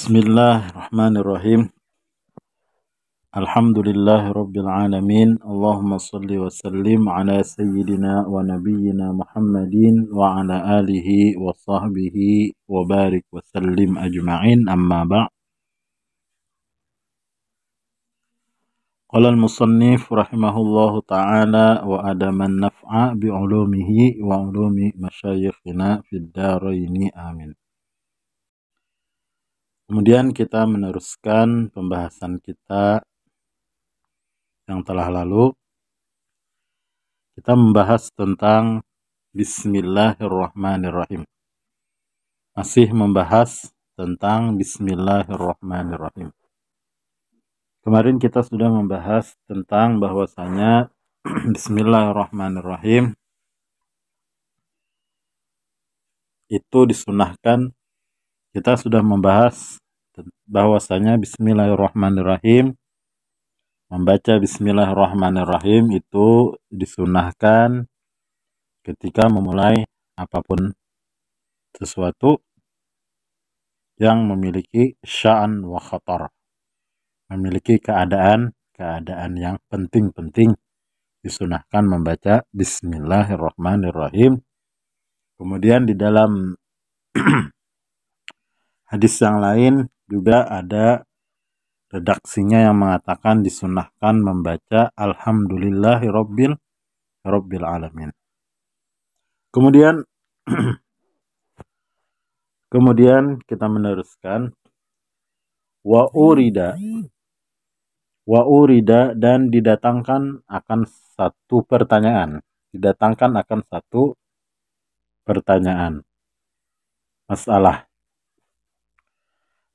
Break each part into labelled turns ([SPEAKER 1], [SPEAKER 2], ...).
[SPEAKER 1] Bismillahirrahmanirrahim. Alhamdulillahirabbil alamin. Allahumma shalli wa sallim ala sayyidina wa nabiyyina Muhammadin wa ala alihi wa sahbihi wa barik wa sallim ajma'in. Amma ba'. Qala al-musannif rahimahullahu ta'ala wa adaman naf'a bi ulumihi wa ulumi masyayikhina fid daraini amin. Kemudian kita meneruskan pembahasan kita yang telah lalu. Kita membahas tentang Bismillahirrahmanirrahim. Masih membahas tentang Bismillahirrahmanirrahim. Kemarin kita sudah membahas tentang bahwasanya Bismillahirrahmanirrahim itu disunahkan. Kita sudah membahas bahwasanya Bismillahirrahmanirrahim, membaca Bismillahirrahmanirrahim itu disunahkan ketika memulai apapun sesuatu yang memiliki sya'an wa khatar, memiliki keadaan yang penting-penting, disunahkan membaca Bismillahirrahmanirrahim. Kemudian di dalam hadis yang lain juga ada redaksinya yang mengatakan disunahkan membaca Alhamdulillahirabbil alamin. Kemudian kita meneruskan wa urida dan didatangkan akan satu pertanyaan, masalah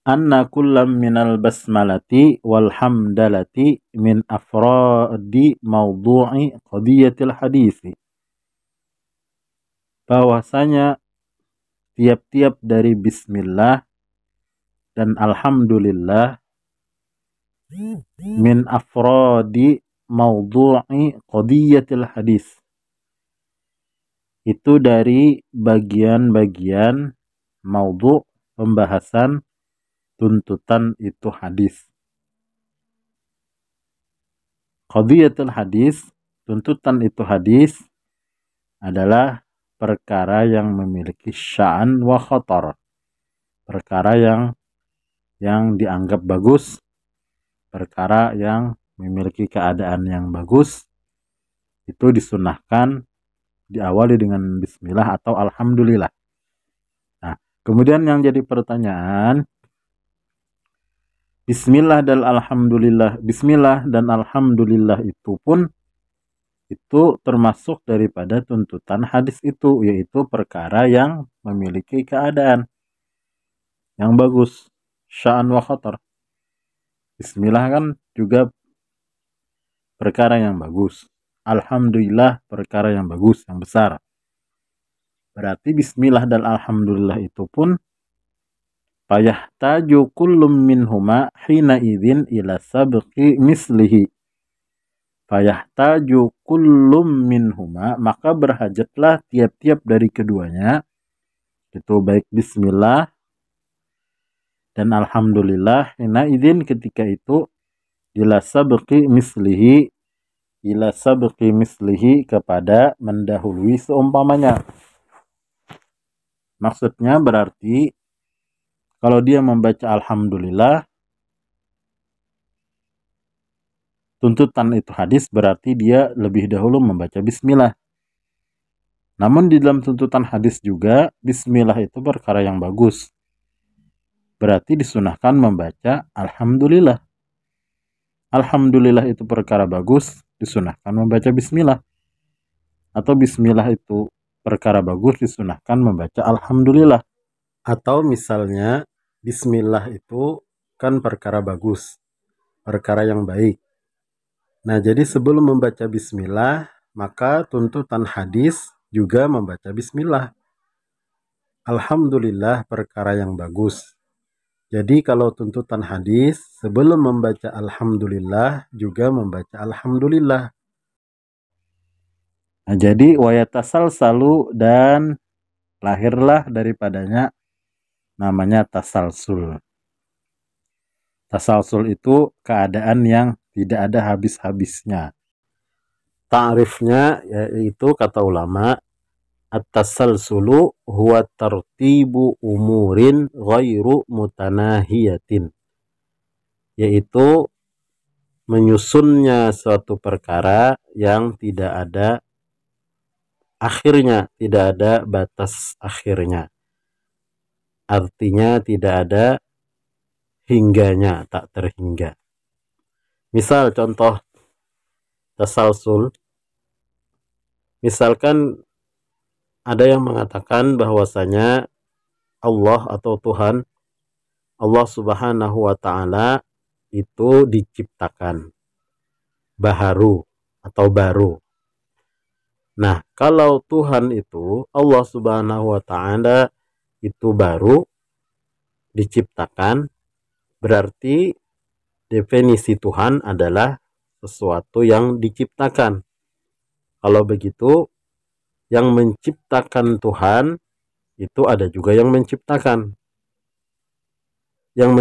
[SPEAKER 1] anna kullam minal basmalati wal hamdalati min afradi mawdu'i qadiyatil hadisi, bahwasanya tiap-tiap dari bismillah dan alhamdulillah min afradi mawdu'i qadiyatil hadis, itu dari bagian-bagian maudhu', pembahasan tuntutan itu hadis. Qadiyatul hadis, tuntutan itu hadis adalah perkara yang memiliki sya'an wa khatar, perkara yang dianggap bagus, perkara yang memiliki keadaan yang bagus, itu disunahkan diawali dengan bismillah atau alhamdulillah. Nah, kemudian yang jadi pertanyaan, Bismillah dan alhamdulillah itu pun itu termasuk daripada tuntutan hadis itu, yaitu perkara yang memiliki keadaan yang bagus, sya'an wa khatar. Bismillah kan juga perkara yang bagus, alhamdulillah perkara yang bagus, yang besar. Berarti bismillah dan alhamdulillah itu pun fayahtaju kullum minhuma hina idzin ila sabqi mislihi. Fayahtaju kullum minhuma, maka berhajatlah tiap-tiap dari keduanya, itu baik bismillah dan alhamdulillah, hina idzin ketika itu, ila sabqi mislihi kepada mendahului seumpamanya. Maksudnya berarti kalau dia membaca alhamdulillah, tuntutan itu hadis, berarti dia lebih dahulu membaca bismillah. Namun di dalam tuntutan hadis juga, bismillah itu perkara yang bagus, berarti disunahkan membaca alhamdulillah. Alhamdulillah itu perkara bagus, disunahkan membaca bismillah. Atau bismillah itu perkara bagus, disunahkan membaca alhamdulillah. Atau misalnya bismillah itu kan perkara bagus, perkara yang baik. Nah, jadi sebelum membaca bismillah, maka tuntutan hadis juga membaca bismillah. Alhamdulillah perkara yang bagus. Jadi kalau tuntutan hadis, sebelum membaca alhamdulillah juga membaca alhamdulillah. Nah, jadi wayatasal salu, dan lahirlah daripadanya namanya tasalsul. Tasalsul itu keadaan yang tidak ada habis-habisnya. Ta'rifnya yaitu kata ulama, at-tasalsulu huwa tartibu umurin ghairu mutanahiyatin, yaitu menyusunnya suatu perkara yang tidak ada akhirnya, tidak ada batas akhirnya. Artinya tidak ada hingganya, tak terhingga. Misal contoh tasalsul, misalkan ada yang mengatakan bahwasanya Allah atau Tuhan, Allah Subhanahu wa Ta'ala itu diciptakan baharu atau baru. Nah, kalau Tuhan itu, Allah Subhanahu wa Ta'ala itu baru diciptakan, berarti definisi Tuhan adalah sesuatu yang diciptakan. Kalau begitu, yang menciptakan Tuhan itu ada juga yang menciptakan. Yang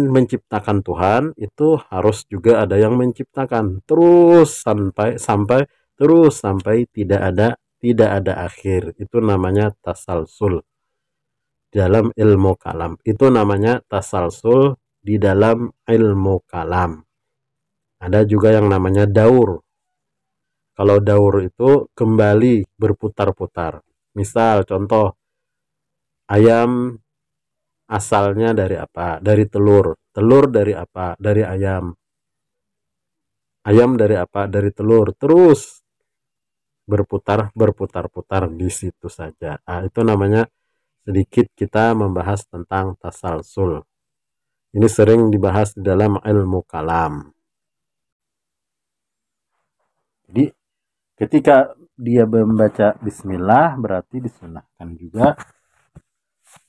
[SPEAKER 1] menciptakan Tuhan itu harus juga ada yang menciptakan. Terus sampai tidak ada akhir. Itu namanya tasalsul dalam ilmu kalam. Itu namanya tasalsul di dalam ilmu kalam. Ada juga yang namanya daur. Kalau daur itu kembali berputar-putar. Misal contoh, ayam asalnya dari apa? Dari telur. Telur dari apa? Dari ayam. Ayam dari apa? Dari telur. Terus berputar-putar di situ saja. Nah, itu namanya sedikit kita membahas tentang tasalsul. Ini sering dibahas di dalam ilmu kalam. Jadi ketika dia membaca bismillah berarti disunahkan juga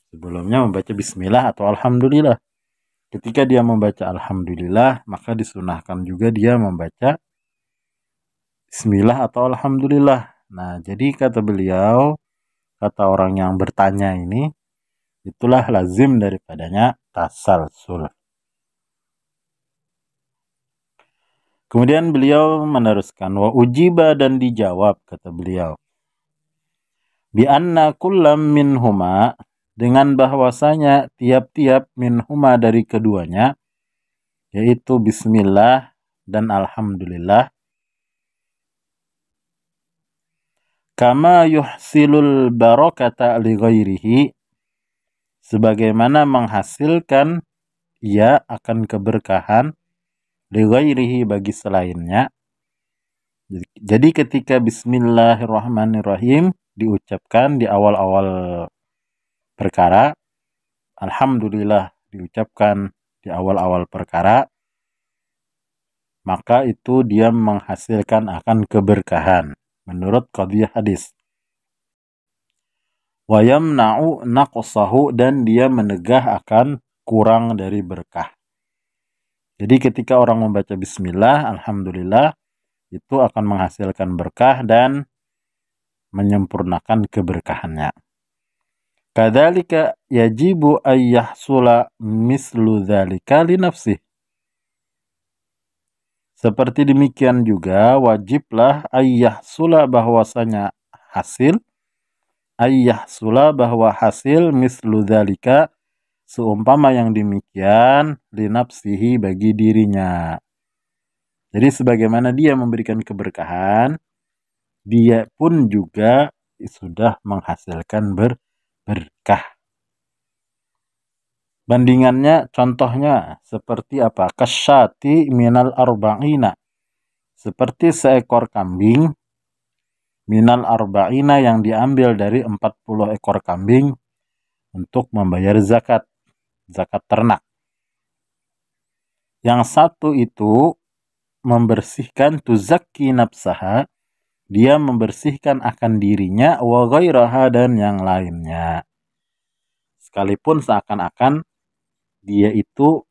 [SPEAKER 1] sebelumnya membaca bismillah atau alhamdulillah. Ketika dia membaca alhamdulillah, maka disunahkan juga dia membaca bismillah atau alhamdulillah. Nah, jadi kata beliau, kata orang yang bertanya ini, itulah lazim daripadanya tasalsul. Kemudian beliau meneruskan, wa ujiba, dan dijawab, kata beliau, bi anna kullam minhuma, dengan bahwasanya tiap-tiap minhuma dari keduanya, yaitu bismillah dan alhamdulillah, kama yuhsilul barakata li ghairihi, sebagaimana menghasilkan ia akan keberkahan li ghairihi bagi selainnya. Jadi ketika bismillahirrahmanirrahim diucapkan di awal-awal perkara, alhamdulillah diucapkan di awal-awal perkara, maka itu dia menghasilkan akan keberkahan menurut qadhiyah hadis. Wa yamna'u naqsahu, dan dia menegah akan kurang dari berkah. Jadi ketika orang membaca bismillah, alhamdulillah, itu akan menghasilkan berkah dan menyempurnakan keberkahannya. Kadzalika yajibu ayyahsula mislu dzalika li nafsih. Seperti demikian juga wajiblah ayyahsula, bahwasanya hasil, ayyahsula bahwa hasil, mislu dzalika seumpama yang demikian, li nafsihi bagi dirinya. Jadi sebagaimana dia memberikan keberkahan, dia pun juga sudah menghasilkan berkah. Bandingannya, contohnya seperti apa? Kasyati minal arba'ina, seperti seekor kambing, minal arba'ina yang diambil dari 40 ekor kambing untuk membayar zakat ternak. Yang satu itu membersihkan, tuzakki nafsaha, dia membersihkan akan dirinya, wa ghairaha, dan yang lainnya. Sekalipun seakan-akan dia itu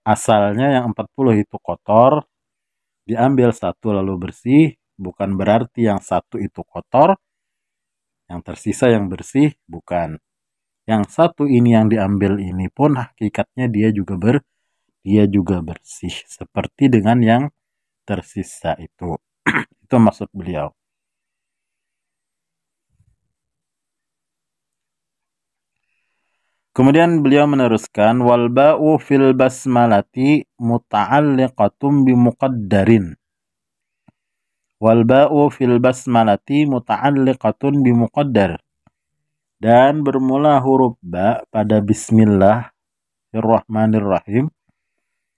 [SPEAKER 1] asalnya yang 40 itu kotor, diambil satu lalu bersih, bukan berarti yang satu itu kotor, yang tersisa yang bersih, bukan. Yang satu ini yang diambil ini pun hakikatnya dia juga dia juga bersih seperti dengan yang tersisa itu. Itu maksud beliau. Kemudian beliau meneruskan, wal ba'u fil basmalati muta'alliqatum bimuqaddarin. Wal ba'u fil basmalati muta'alliqatun bimuqaddar. Dan bermula huruf ba pada bismillahirrahmanirrahim.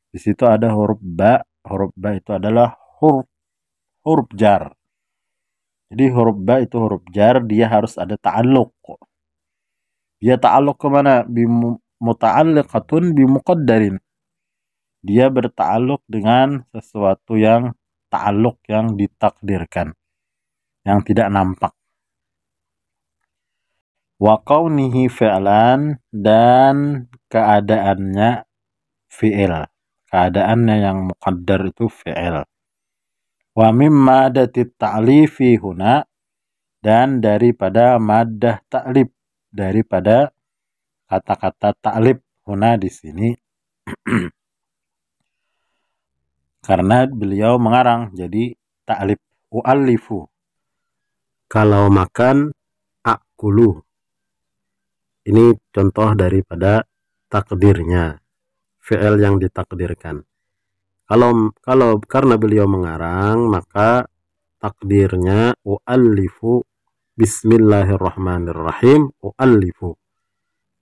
[SPEAKER 1] Di situ ada huruf ba. Huruf ba itu adalah huruf jar. Jadi huruf ba itu huruf jar, dia harus ada ta'alluq. Dia ta'alluq kemana? Muta'alliqatun bimuqaddarin. Dia berta'alluq dengan sesuatu yang ta'alluq yang ditakdirkan, yang tidak nampak. Wa kaunihi fi'lan, dan keadaannya fi'il. Keadaannya yang muqaddar itu fi'il. Wa mimma datit ta'lifi huna, dan daripada maddah ta'lib, daripada kata-kata ta'lib huna di sini. Karena beliau mengarang, jadi ta'lib u'allifu. Kalau makan, akulu. Ini contoh daripada takdirnya, fi'il yang ditakdirkan. Kalau karena beliau mengarang, maka takdirnya u'allifu bismillahirrahmanirrahim u'allifu.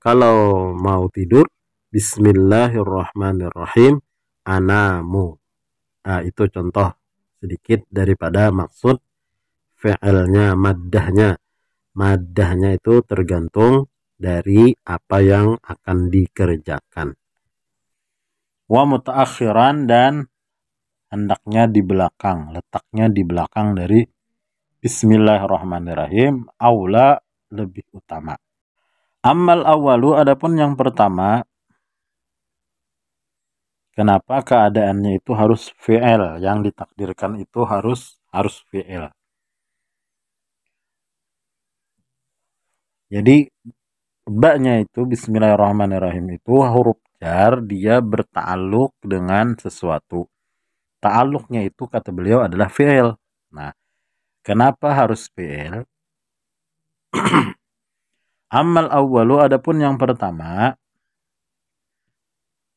[SPEAKER 1] Kalau mau tidur, bismillahirrahmanirrahim anamu. Nah, itu contoh sedikit daripada maksud fi'ilnya, maddahnya. Maddahnya itu tergantung dari apa yang akan dikerjakan. Wa mutaakhiran, dan hendaknya di belakang, letaknya di belakang dari bismillahirrahmanirrahim, aula, lebih utama. Ammal awalu, adapun yang pertama, kenapa keadaannya itu harus fi'il, yang ditakdirkan itu harus fi'il. Jadi ba-nya itu bismillahirrahmanirrahim itu huruf jar, dia berta'alluq dengan sesuatu. Ta'alluqnya itu kata beliau adalah fi'il. Nah, kenapa harus fi'il? Ammal awwalu, adapun yang pertama,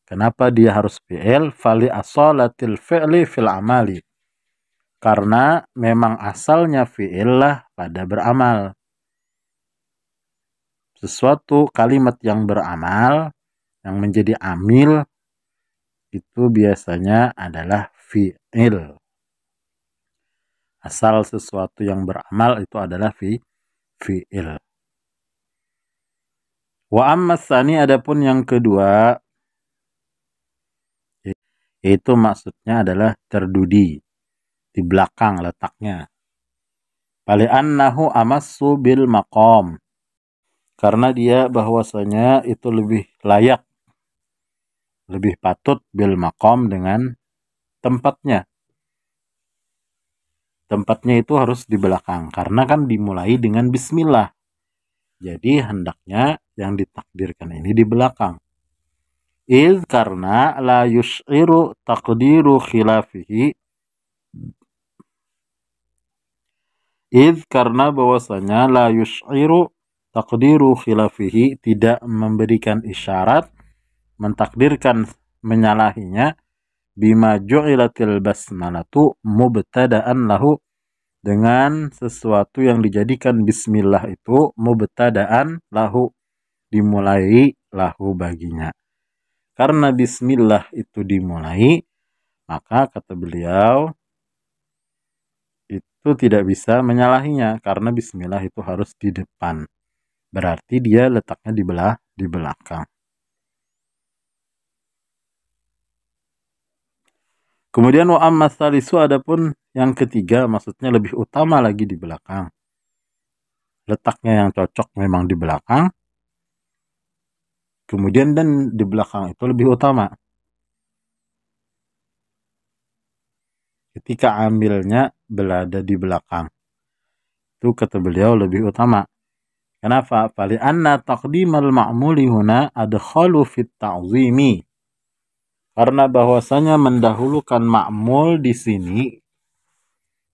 [SPEAKER 1] kenapa dia harus fi'il? Fali asalatil fi'li fil amali. Karena memang asalnya fi'il lah pada beramal. Sesuatu kalimat yang beramal, yang menjadi amil, itu biasanya adalah fi'il. Asal sesuatu yang beramal itu adalah fi'il. Wa amma tsani, adapun yang kedua, itu maksudnya adalah terdudi, di belakang letaknya. Fali annahu amassu bil maqam. Karena dia bahwasanya itu lebih layak, lebih patut bil maqam, dengan tempatnya. Tempatnya itu harus di belakang, karena kan dimulai dengan bismillah. Jadi hendaknya yang ditakdirkan ini di belakang. Karena la yus'iru taqdiru khilafihi. Karena bahwasanya la yus'iru taqdiru khilafihi, tidak memberikan isyarat, mentakdirkan menyalahinya, bima ju'ilatil basmalatu mubtada'an lahu, dengan sesuatu yang dijadikan bismillah itu mubtada'an lahu, dimulai lahu baginya. Karena bismillah itu dimulai, maka kata beliau itu tidak bisa menyalahinya, karena bismillah itu harus di depan. Berarti dia letaknya di belakang. Kemudian wa amma tsalisu, adapun yang ketiga, maksudnya lebih utama lagi di belakang. Letaknya yang cocok memang di belakang. Kemudian dan di belakang itu lebih utama. Ketika ambilnya berada di belakang, itu kata beliau lebih utama. Kenapa? Fali anna taqdimal ma'muli huna adkhalu fit ta'zimi. Karena bahwasanya mendahulukan ma'mul di sini,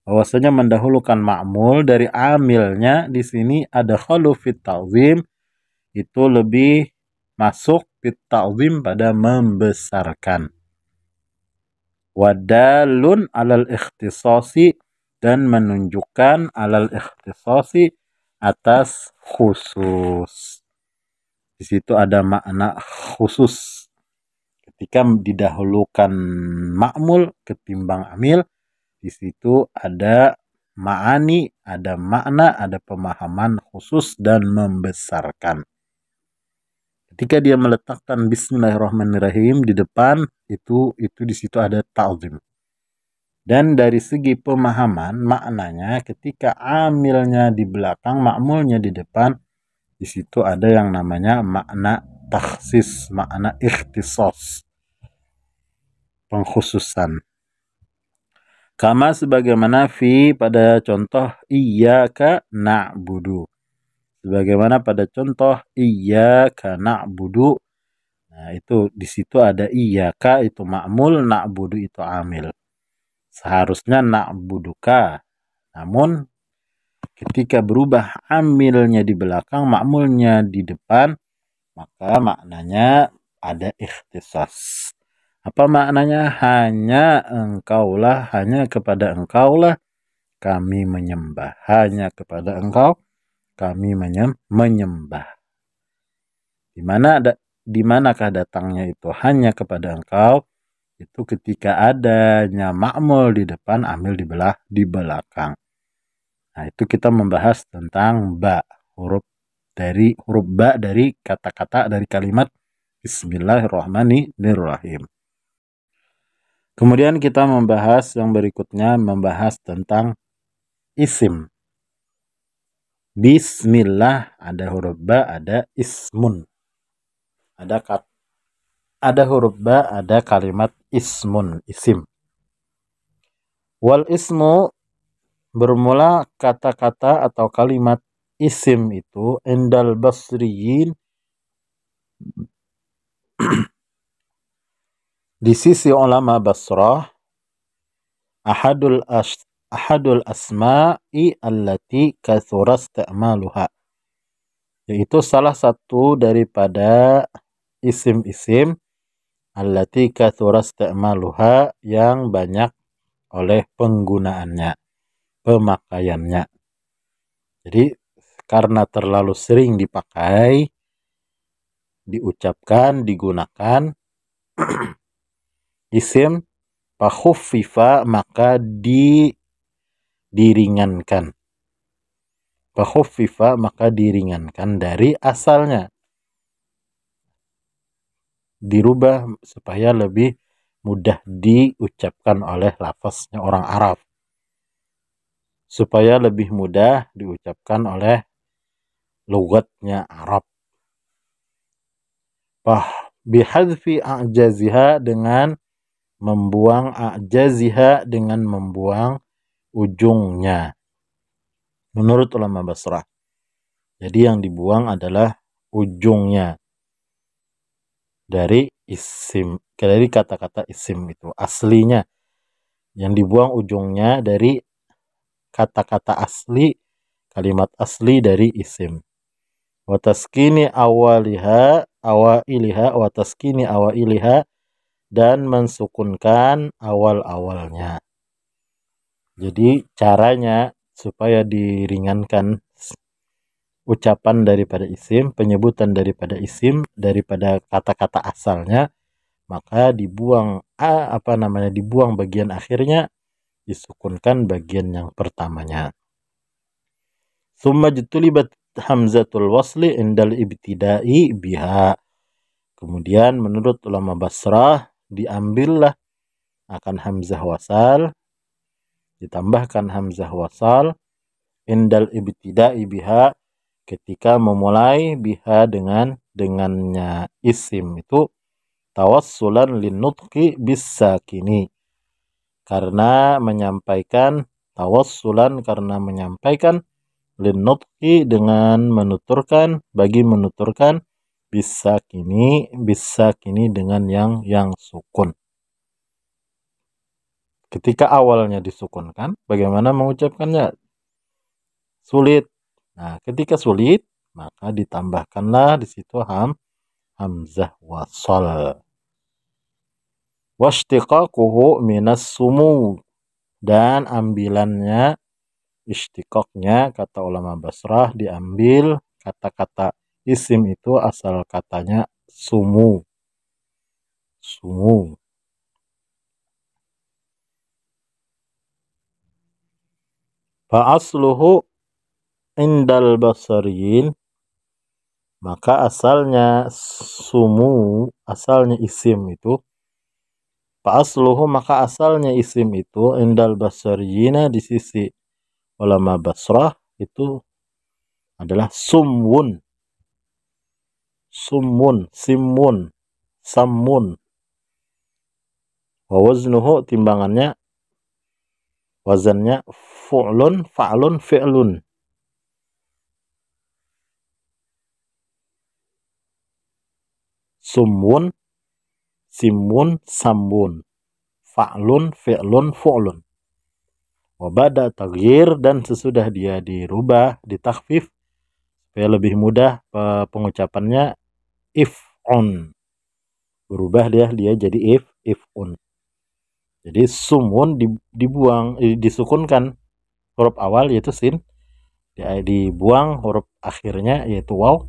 [SPEAKER 1] bahwasanya mendahulukan ma'mul dari amilnya di sini ada khalu fit ta'zim, itu lebih masuk fit ta'zim pada membesarkan. Wadalun alal ikhtisasi, dan menunjukkan alal ikhtisasi atas khusus. Di situ ada makna khusus. Ketika didahulukan ma'mul ketimbang amil, di situ ada ma'ani, ada makna, ada pemahaman khusus dan membesarkan. Ketika dia meletakkan Bismillahirrahmanirrahim di depan, itu di situ ada ta'zim. Dan dari segi pemahaman maknanya, ketika amilnya di belakang, ma'mulnya di depan, di situ ada yang namanya makna takhsis, makna ikhtisas, pengkhususan. Kama sebagaimana fi pada contoh iyyaka na'budu. Sebagaimana pada contoh iyyaka na'budu. Nah, itu di situ ada iyyaka itu ma'mul, na'budu itu amil. Seharusnya na'buduka. Namun ketika berubah amilnya di belakang, ma'mulnya di depan, maka maknanya ada ikhtisas. Apa maknanya? Hanya engkaulah, hanya kepada engkaulah kami menyembah. Hanya kepada engkau kami menyembah. Di manakah datangnya itu hanya kepada engkau? Itu ketika adanya ma'mul di depan, amil di belakang. Nah, itu kita membahas tentang ba, huruf ba dari kata-kata dari kalimat Bismillahirrahmanirrahim. Kemudian kita membahas yang berikutnya, membahas tentang isim. Bismillah ada huruf ba, ada ismun. Ada huruf ba, ada kalimat ismun, isim. Wal ismu, bermula kata-kata atau kalimat isim itu indal basriyin, di sisi ulama Basrah, ahadul asma'i allati kathura isti'maluha, yaitu salah satu daripada isim-isim allati kathura isti'maluha, yang banyak oleh penggunaannya, pemakaiannya. Jadi karena terlalu sering dipakai, diucapkan, digunakan, isim fakhuffifa, maka diringankan. Fakhuffifa, maka diringankan dari asalnya, dirubah supaya lebih mudah diucapkan oleh lafaznya orang Arab, supaya lebih mudah diucapkan oleh logatnya Arab. Bihadfi a'jaziha, dengan membuang a'jaziha, dengan membuang ujungnya, menurut ulama Basrah. Jadi yang dibuang adalah ujungnya dari isim, dari kata-kata isim itu aslinya, yang dibuang ujungnya dari kata-kata asli, kalimat asli dari isim. Wataskini awailiha, dan mensukunkan awal-awalnya. Jadi caranya supaya diringankan ucapan daripada isim, penyebutan daripada isim, daripada kata-kata asalnya, maka dibuang dibuang bagian akhirnya, disukunkan bagian yang pertamanya. Summa jutulibat hamzatul wasli indal ibtida'i biha. Kemudian menurut ulama Basrah, diambillah akan hamzah wasal, ditambahkan hamzah wasal indal ibtida'i biha, ketika memulai biha dengannya isim itu, tawassulan linnutqi bis-sakini, karena menyampaikan linnutqi, dengan menuturkan, bagi menuturkan, bisakini dengan yang sukun. ketika awalnya disukunkan, bagaimana mengucapkannya? Sulit. Nah, ketika sulit, maka ditambahkanlah di situ hamzah wasal. Washtiqaquhu minas sumu, dan ambilannya istiqaqnya kata ulama Basrah diambil kata-kata isim itu asal katanya sumu. Sumu. Fa'asluhu indal basariyin, maka asalnya sumu, asalnya isim itu fa'asluhu, maka asalnya isim itu indal basariyina, di sisi ulama Basrah itu adalah sumwun. Summun, simmun, sammun. Wa waznuhu, timbangannya, wazannya fu'lun, fa'lun, fi'lun. Summun, simmun, sammun. Fa'lun, fi'lun, fu'lun. Wa ba'da taghyir, dan sesudah dia dirubah, ditakhfif supaya lebih mudah pengucapannya, if'un. Berubah dia jadi if'un. Jadi sumun dibuang, disukunkan huruf awal yaitu sin, dibuang huruf akhirnya yaitu waw,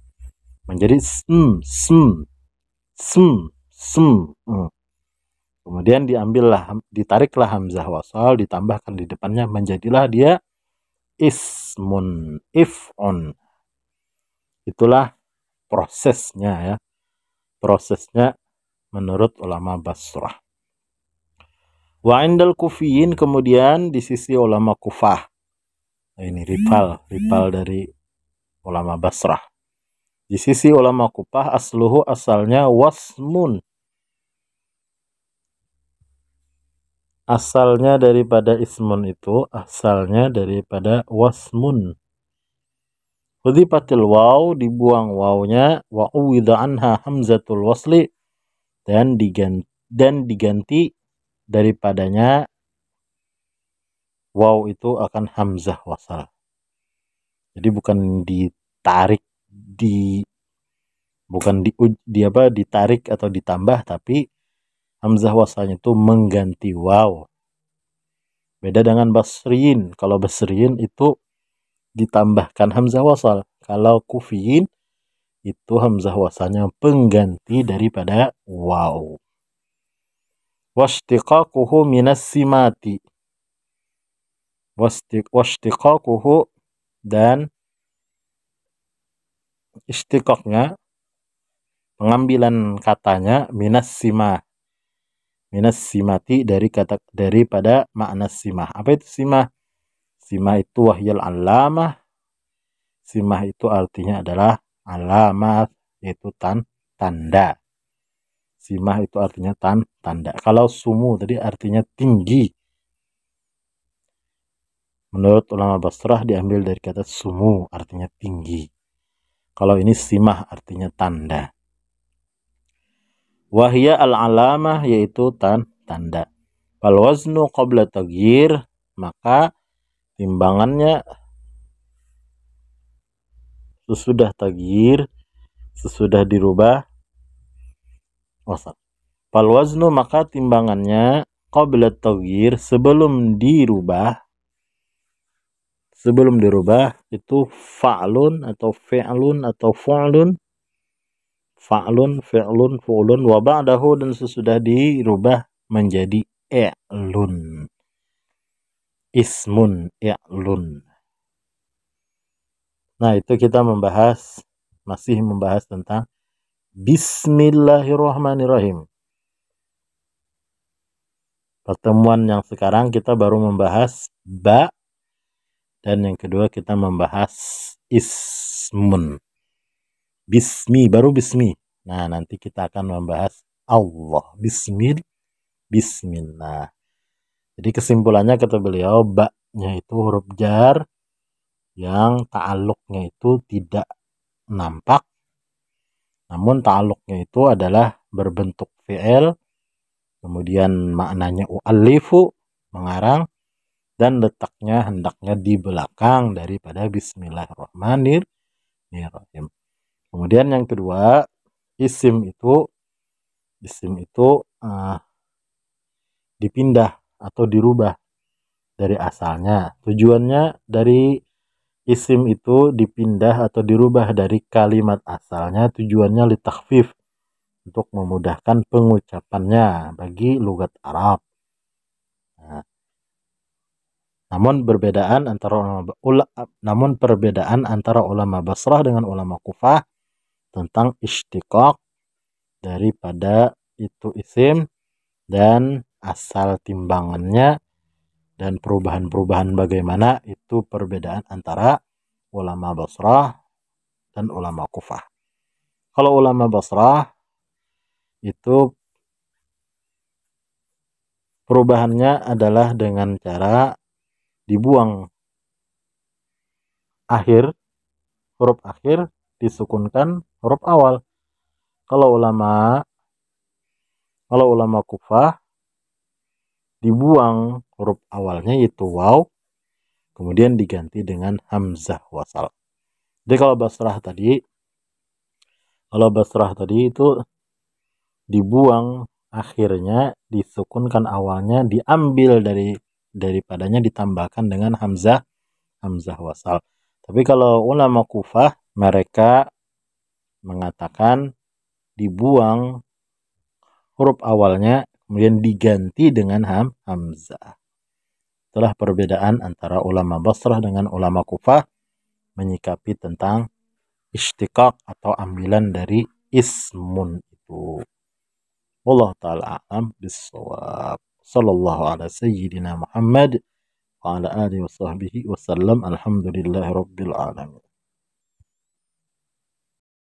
[SPEAKER 1] menjadi sm. Kemudian ditariklah hamzah wasal, ditambahkan di depannya, menjadilah dia ismun, if'un. Itulah prosesnya ya. Prosesnya menurut ulama Basrah. Wa indal kufiyin, kemudian di sisi ulama Kufah. Nah, ini rival dari ulama Basrah. Di sisi ulama Kufah, asluhu, asalnya wasmun. Asalnya daripada ismun itu, asalnya daripada wasmun. Hudhifatil waw, dibuang wawnya, wa uwidha anha hamzatul wasli, dan diganti daripadanya waw itu akan hamzah wasal. Jadi bukan ditarik, ditarik atau ditambah, tapi hamzah wasalnya itu mengganti waw. Beda dengan basriyin. Kalau basriyin itu ditambahkan hamzah wasal. Kalau kufiyin itu hamzah wasalnya pengganti daripada waw. Washtiqaquhu minas simati. Washtiqaquhu, dan istiqaqnya, pengambilan katanya, minas simati, daripada makna simah. Apa itu simah? Simah itu wahyal alamah. Simah itu artinya adalah alamat, yaitu tanda. Simah itu artinya tanda. Kalau sumu tadi artinya tinggi. Menurut ulama Basrah diambil dari kata sumu, artinya tinggi. Kalau ini simah artinya tanda. Wahya al-alamah, yaitu tanda. Fal waznu qabla taghyir, maka timbangannya sesudah taghyir, sesudah dirubah wasal. Fal waznu, maka timbangannya qabla taghyir, sebelum dirubah itu fa'lun atau fi'lun atau fu'lun. Fa'lun, fi'lun, fu'lun, wa ba'dahu, dan sesudah dirubah menjadi i'lun. Ismun, i'lun. Nah, itu kita masih membahas tentang Bismillahirrahmanirrahim. Pertemuan yang sekarang kita baru membahas ba, dan yang kedua kita membahas ismun. Baru bismi. Nah, nanti kita akan membahas Allah. Bismillah. Jadi kesimpulannya kata beliau, ba-nya itu huruf jar yang ta'alluqnya itu tidak nampak. Namun ta'alluqnya itu adalah berbentuk fi'il. Kemudian maknanya u'allifu, mengarang, dan letaknya hendaknya di belakang daripada Bismillahirrahmanirrahim. Kemudian yang kedua, isim itu dipindah atau dirubah dari asalnya. Tujuannya dari isim itu dipindah atau dirubah dari kalimat asalnya, tujuannya litakhfif, untuk memudahkan pengucapannya bagi lugat Arab. Nah, namun perbedaan antara ulama Basrah dengan ulama Kufah tentang istiqaq daripada itu isim dan asal timbangannya dan perubahan-perubahan bagaimana, itu perbedaan antara ulama Basrah dan ulama Kufah. Kalau ulama Basrah itu perubahannya adalah dengan cara dibuang huruf akhir disukunkan huruf awal. Kalau ulama Kufah dibuang huruf awalnya yaitu waw, kemudian diganti dengan hamzah wasal. Jadi kalau Basrah tadi itu dibuang akhirnya, disukunkan awalnya, diambil daripadanya, ditambahkan dengan hamzah wasal. Tapi kalau ulama Kufah mereka mengatakan dibuang huruf awalnya kemudian diganti dengan hamzah. Itulah perbedaan antara ulama Basrah dengan ulama Kufah menyikapi tentang istiqaq atau ambilan dari ismun itu. Wallahu ta'ala a'lam bis-shawab. Sallallahu ala sayyidina Muhammad wa ala alihi wa sahbihi wa sallam. Alhamdulillahi rabbil alamin.